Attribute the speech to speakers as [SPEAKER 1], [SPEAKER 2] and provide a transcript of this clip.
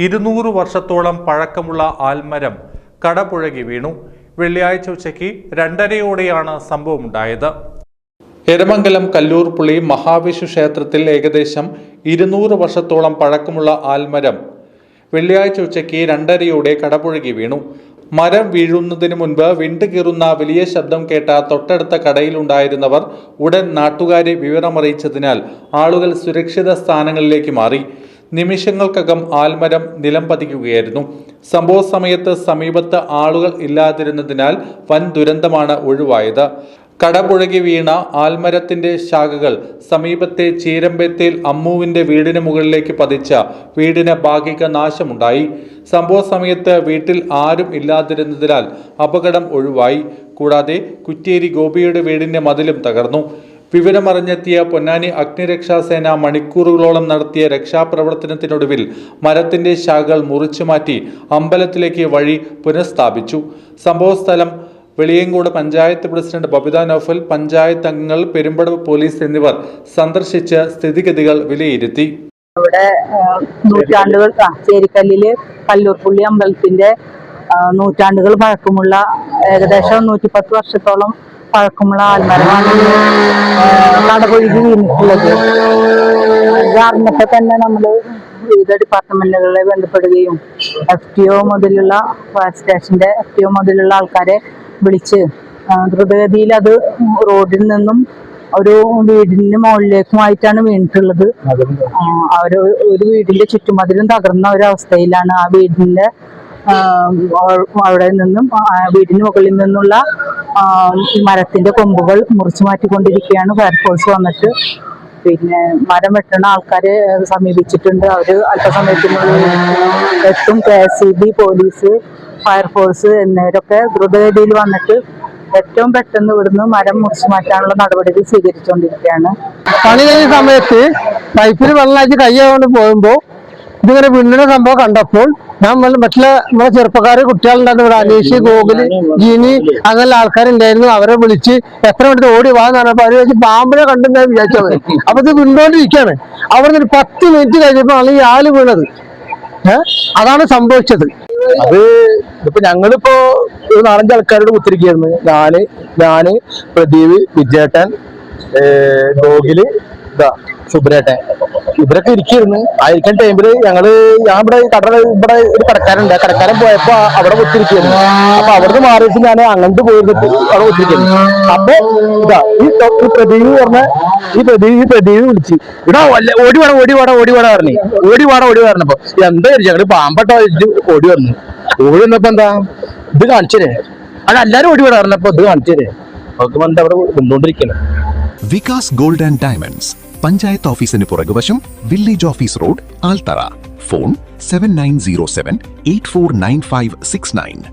[SPEAKER 1] 200 വർഷത്തോളം പഴക്കമുള്ള ആൽമരം കടപുഴകി വീണു. വെള്ളിയാഴ്ച ഉച്ചയ്ക്ക് 2:30-ഓടെയാണ് സംഭവമുണ്ടായത്. എരമംഗലം കല്ലൂർപുള്ളി മഹാവിഷ്ണു ക്ഷേത്രത്തിൽ ഏകദേശം 200 വർഷത്തോളം പഴക്കമുള്ള ആൽമരം വെള്ളിയാഴ്ച ഉച്ചയ്ക്ക് 2:30-ഓടെ കടപുഴകി വീണു. മരം വീഴുന്നതിന് മുൻപ് വിണ്ടുകീറുന്ന വലിയ ശബ്ദം കേട്ട തൊട്ടടുത്ത കടയിലുണ്ടായിരുന്നവർ ഉടൻ നാട്ടുകാരെ വിവരമറിയിച്ചതിനാൽ ആളുകൾ സുരക്ഷിത സ്ഥാനങ്ങളിലേക്ക് മാറി. നിമിഷങ്ങൾക്കകം ആൽമരം നിലം പതിക്കുകയായിരുന്നു. സംഭവ സമയത്ത് സമീപത്ത് ആളുകൾ ഇല്ലാതിരുന്നതിനാൽ വൻ ദുരന്തമാണ് ഒഴിവായത്. കടപുഴകി വീണ ആൽമരത്തിന്റെ ശാഖകൾ സമീപത്തെ ചീരമ്പേത്തേൽ അമ്മുവിന്റെ വീടിന് മുകളിലേക്ക് പതിച്ച വീടിന് ഭാഗിക നാശമുണ്ടായി. സംഭവ സമയത്ത് വീട്ടിൽ ആരും ഇല്ലാതിരുന്നതിനാൽ അപകടം ഒഴിവായി. കൂടാതെ കുറ്റ്യേരി ഗോപിയുടെ വീടിന്റെ മതിലും തകർന്നു. വിവരമറിഞ്ഞെത്തിയ പൊന്നാനി അഗ്നിരക്ഷാസേന മണിക്കൂറുകളോളം നടത്തിയ രക്ഷാപ്രവർത്തനത്തിനൊടുവിൽ മരത്തിന്റെ ശാഖകൾ മുറിച്ചുമാറ്റി അമ്പലത്തിലേക്ക് വഴി പുനഃസ്ഥാപിച്ചു. സംഭവസ്ഥലം വെളിയങ്കോട് പഞ്ചായത്ത് പ്രസിഡന്റ് ബബിത നൌഫൽ, പഞ്ചായത്ത് അംഗങ്ങൾ, പെരുമ്പടവ് പോലീസ് എന്നിവർ സന്ദർശിച്ച് സ്ഥിതിഗതികൾ വിലയിരുത്തി.
[SPEAKER 2] ഇവിടെ നൂറ്റാണ്ടുകൾ ചേരിക്കല്ലില് കല്ലൂർപുള്ളി അമ്പലത്തിന്റെ നൂറ്റാണ്ടുകൾ പഴക്കമുള്ള ഏകദേശം 110 വർഷത്തോളം പഴക്കമുള്ള ആൽമരമാണ് കടപുഴകി വീണിട്ടുള്ളത്. അറിഞ്ഞപ്പോൾ തന്നെ നമ്മൾ വിവിധ ഡിപ്പാർട്ട്മെന്റുകളെ ബന്ധപ്പെടുകയും FTO മുതലുള്ള ഫയർ സ്റ്റേഷന്റെ FTO മുതലുള്ള ആൾക്കാരെ വിളിച്ച് ദ്രുതഗതിയിൽ അത് റോഡിൽ നിന്നും ഒരു വീടിന് മുകളിലേക്കുമായിട്ടാണ് വീണിട്ടുള്ളത്. ഒരു വീടിന്റെ ചുറ്റുമതിലും തകർന്ന ഒരവസ്ഥയിലാണ്. ആ വീടിന്റെ അവിടെ നിന്നും വീടിന് മുകളിൽ നിന്നുള്ള മരത്തിന്റെ കൊമ്പുകൾ മുറിച്ചു മാറ്റിക്കൊണ്ടിരിക്കുകയാണ്. ഫയർഫോഴ്സ് വന്നിട്ട് പിന്നെ മരം വെട്ടണ ആൾക്കാരെ സമീപിച്ചിട്ടുണ്ട്. അവര് അല്പസമയത്തിനുള്ളിൽ എത്തും. KSEB, പോലീസ്, ഫയർഫോഴ്സ് എന്നിവരൊക്കെ ദ്രുതഗതിയിൽ വന്നിട്ട് ഏറ്റവും പെട്ടെന്ന് ഇവിടുന്ന് മരം മുറിച്ചു മാറ്റാനുള്ള നടപടികൾ സ്വീകരിച്ചുകൊണ്ടിരിക്കുകയാണ്.
[SPEAKER 3] പണി കഴിഞ്ഞ സമയത്ത് പൈപ്പിൽ വെള്ളമാക്കി കൈകൊണ്ട് പോകുമ്പോൾ ഇതിങ്ങനെ വീണ്ടുന്ന സംഭവം കണ്ടപ്പോൾ ഞാൻ മറ്റുള്ള നമ്മളെ ചെറുപ്പക്കാര് കുട്ടികളുണ്ടായിരുന്നു. ഇവിടെ അനീഷ്, ഗോകുല്, ജീനി അങ്ങനെയുള്ള ആൾക്കാരുണ്ടായിരുന്നു. അവരെ വിളിച്ച് എത്ര മിനിറ്റ് ഓടി വാന്ന് പറഞ്ഞപ്പോ അവര് വെച്ച് പാമ്പിനെ കണ്ടെന്നാണ് വിചാരിച്ചത്. അപ്പൊ ഇത് വീണ്ടുകൊണ്ടിരിക്കുകയാണ്. അവിടെ നിന്ന് 10 മിനിറ്റ് കഴിഞ്ഞപ്പോൾ ഈ ആള് വീണത്. അതാണ് സംഭവിച്ചത്. അത് ഇപ്പൊ ഞങ്ങളിപ്പോ ഒരു 4-5 ആൾക്കാരോട് കുത്തിരിക്കുകയായിരുന്നു. ഞാന് പ്രദീപ്, വിജയേട്ടൻ, ഗോകുല്, സുബ്രേട്ടൻ, ഇവരൊക്കെ ഇരിക്കുന്നു. ആ ഇരിക്കുന്ന ടൈമില് ഞാൻ ഇവിടെ ഒരു കടക്കാരുണ്ട്. ആ കടക്കാരൻ പോയപ്പോ അവിടെ കുത്തിരിക്കുന്നു. അപ്പൊ അവിടുന്ന് മാറിയിട്ട് ഞാൻ അങ്ങോട്ട് പോയിരുന്നിട്ട് അവിടെ കുത്തിരിക്കുന്നു. അപ്പൊ ഈ പ്രദീപ് പറഞ്ഞ ഈ പ്രദീപ് വിളിച്ച് ഇവിടെ ഓടി പറഞ്ഞപ്പോ എന്താ ഞങ്ങള് പാമ്പട്ടോ ഓടി വന്നപ്പോ എന്താ ഇത് കാണിച്ചേ. അത് എല്ലാരും ഓടി പറഞ്ഞപ്പോ ഇത് കാണിച്ചേ. അവർക്ക് എന്താ അവിടെ വന്നുകൊണ്ടിരിക്കുന്നത്.
[SPEAKER 4] Vikas gold and diamonds, panchayat ഓഫീസിന് പുറകുവശം, വില്ലേജ് ഓഫീസ് റോഡ്, ആൽത്തറ. ഫോൺ 7907849569.